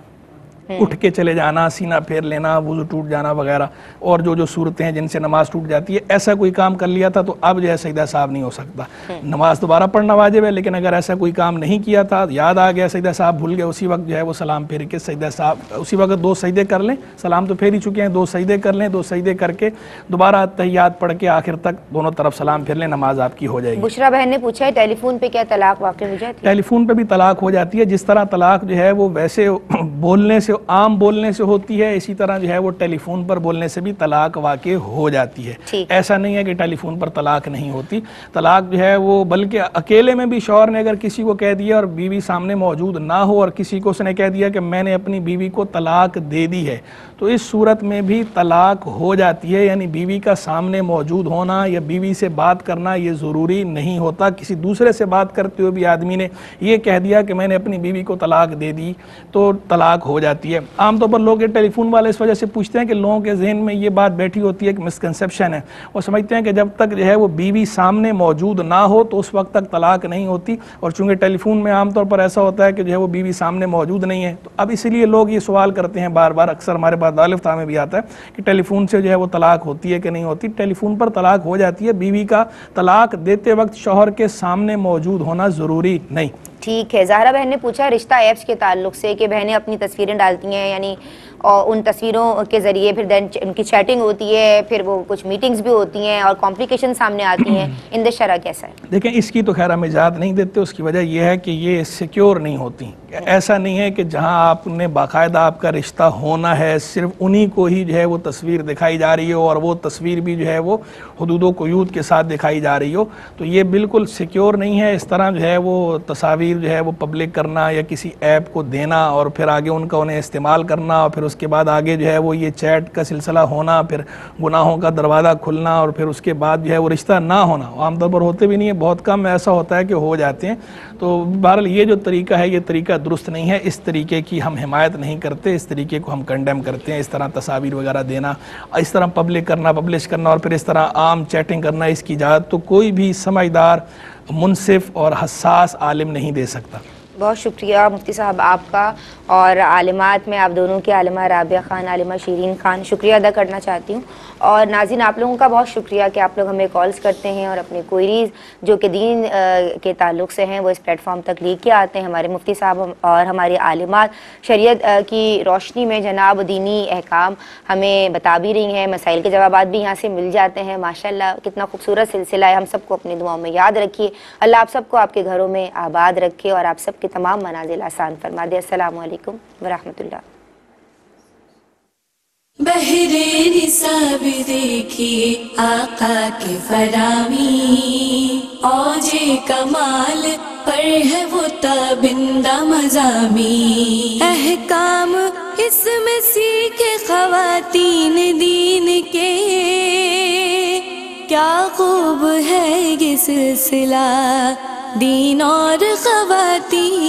اٹھ کے چلے جانا، سینہ پھیر لینا، وضو ٹوٹ جانا وغیرہ، اور جو صورتیں ہیں جن سے نماز ٹوٹ جاتی ہے، ایسا کوئی کام کر لیا تھا تو اب جو ہے سجدہ صاحب نہیں ہو سکتا، نماز دوبارہ پڑھنا واجب ہے، لیکن اگر ایسا کوئی کام نہیں کیا تھا، یاد آ گیا سجدہ صاحب بھول گئے، اسی وقت جو ہے وہ سلام پھیر کے سجدہ صاحب اسی وقت دو سجدے کر لیں، سلام تو پھیر ہی چکے ہیں، دو سجدے کر لیں، دو سجدے کر کے دوبارہ تحیات پڑھ کے آخر تک دونوں طرف سلام پھیر لیں، نماز آپ کی ہو جائے گی۔ بشرا بہن نے پوچھا ہے ٹیلی فون پہ کیا طلاق واقع ہو جاتی ہے؟ ٹیلی فون پہ بھی طلاق ہو جاتی ہے، جس طرح طلاق جو ہے وہ ویسے بولنے سے، عام بولنے سے ہوتی ہے، اسی طرح جو ہے وہ ٹیلی فون پر بولنے سے بھی طلاق واقع ہو جاتی ہے۔ ایسا نہیں ہے کہ ٹیلی فون پر طلاق نہیں ہوتی، طلاق جو ہے وہ بلکہ اکیلے میں بھی شوہر نے اگر کسی کو کہہ دیا اور بیوی سامنے موجود نہ ہو اور کسی کو اس نے کہہ دیا کہ میں نے اپنی بیوی کو طلاق دے دی ہے، تو اس صورت میں بھی طلاق ہو جاتی ہے، یعنی بیوی کا سامنے موجود ہونا یا بیوی سے بات کرنا یہ ضروری نہیں ہوتا، کسی دوسرے سے بات کرتے ہوئے بھی آدمی نے یہ کہہ دیا کہ میں نے اپنی بیوی کو طلاق دے دی تو طلاق ہو جاتی ہوتی ہے. عام طور پر لوگ یہ ٹیلی فون والے اس وجہ سے پوچھتے ہیں کہ لوگوں کے ذہن میں یہ بات بیٹھی ہوتی ہے کہ مسکنسیپشن ہے, وہ سمجھتے ہیں کہ جب تک جو ہے وہ بیوی سامنے موجود نہ ہو تو اس وقت تک طلاق نہیں ہوتی, اور چونکہ ٹیلی فون میں عام طور پر ایسا ہوتا ہے کہ جو ہے وہ بیوی سامنے موجود نہیں ہے, تو اب اسی لیے لوگ یہ سوال کرتے ہیں بار بار, اکثر ہمارے پاس دارالفتہ میں بھی آتا ہے کہ ٹیلی فون سے جو ہے وہ طلاق ہوتی ہے کہ نہیں ہوتی. ٹیلی فون پر طلاق ہو جاتی ہے, بیوی کا طلاق دیتے وقت شوہر کے سامنے موجود ہونا ضروری نہیں. ٹھیک ہے. زہرا بہن نے پوچھا رشتہ ایپس کے تعلق سے کہ بہنیں اپنی تصویریں ڈالتی ہیں, یعنی اور ان تصویروں کے ذریعے پھر دین ان کی چیٹنگ ہوتی ہے, پھر وہ کچھ میٹنگز بھی ہوتی ہیں اور کمپلیکیشن سامنے آتی ہیں, ان شرع کیسا ہے؟ دیکھیں اس کی تو خیر ہم اجازت نہیں دیتے. اس کی وجہ یہ ہے کہ یہ سیکیور نہیں ہوتی. ایسا نہیں ہے کہ جہاں آپ نے باقاعدہ آپ کا رشتہ ہونا ہے صرف انہی کو ہی جو ہے وہ تصویر دکھائی جا رہی ہو, اور وہ تصویر بھی جو ہے وہ حدود و قیود کے ساتھ دکھائی جا رہی ہو, تو یہ بالکل سیکیور نہیں ہے. اس طرح جو ہے وہ تصاویر جو ہے وہ پبلک کرنا یا کسی ایپ کو دینا اور پھر آگے ان کا انہیں استعمال کرنا, اور پھر اس کے بعد آگے جو ہے وہ یہ چیٹ کا سلسلہ ہونا, پھر گناہوں کا دروازہ کھلنا, اور پھر اس کے بعد جو ہے وہ رشتہ نہ ہونا. عام طور پر ہوتے بھی نہیں ہے, بہت کم ایسا ہوتا ہے کہ ہو جاتے ہیں. تو بہرحال یہ جو طریقہ ہے یہ طریقہ درست نہیں ہے. اس طریقے کی ہم حمایت نہیں کرتے, اس طریقے کو ہم کنڈیم کرتے ہیں. اس طرح تصاویر وغیرہ دینا, اس طرح پبلک کرنا, پبلش کرنا, اور پھر اس طرح عام چیٹنگ کرنا, اس کی اجازت تو کوئی بھی سمجھدار, منصف اور حساس عالم نہیں دے سکتا. بہت شکریہ مفتی صاحب آپ کا, اور عالمات میں آپ دونوں کے, عالمہ رابعہ خان, عالمہ شیرین خان, شکریہ ادا کرنا چاہتی ہوں. اور ناظرین آپ لوگوں کا بہت شکریہ کہ آپ لوگ ہمیں کالز کرتے ہیں اور اپنے کوئریز جو کہ دین کے تعلق سے ہیں وہ اس پلیٹ فارم تک لے کے آتے ہیں. ہمارے مفتی صاحب اور ہمارے عالمات شریعت کی روشنی میں جناب دینی احکام ہمیں بتا بھی رہی ہیں, مسائل کے جوابات بھی یہاں سے مل جاتے ہیں. ماشاءاللہ کتنا خوبصورت سلسلہ ہے. ہم سب کو اپنی دعاؤں میں یاد رکھیے. اللہ آپ سب کو آپ کے گھروں میں آباد رکھے اور آپ سب کے تمام منازل آسان فرما دے. السلام علیکم ورحمۃ اللہ. بہرے نصاب دیکھیے آقا کی فرامی, اوج کمال پر ہے وہ تابندہ مضامی. احکام اس میں سیکھے خواتین دین کے, کیا خوب ہے یہ سلسلہ دین اور خواتین.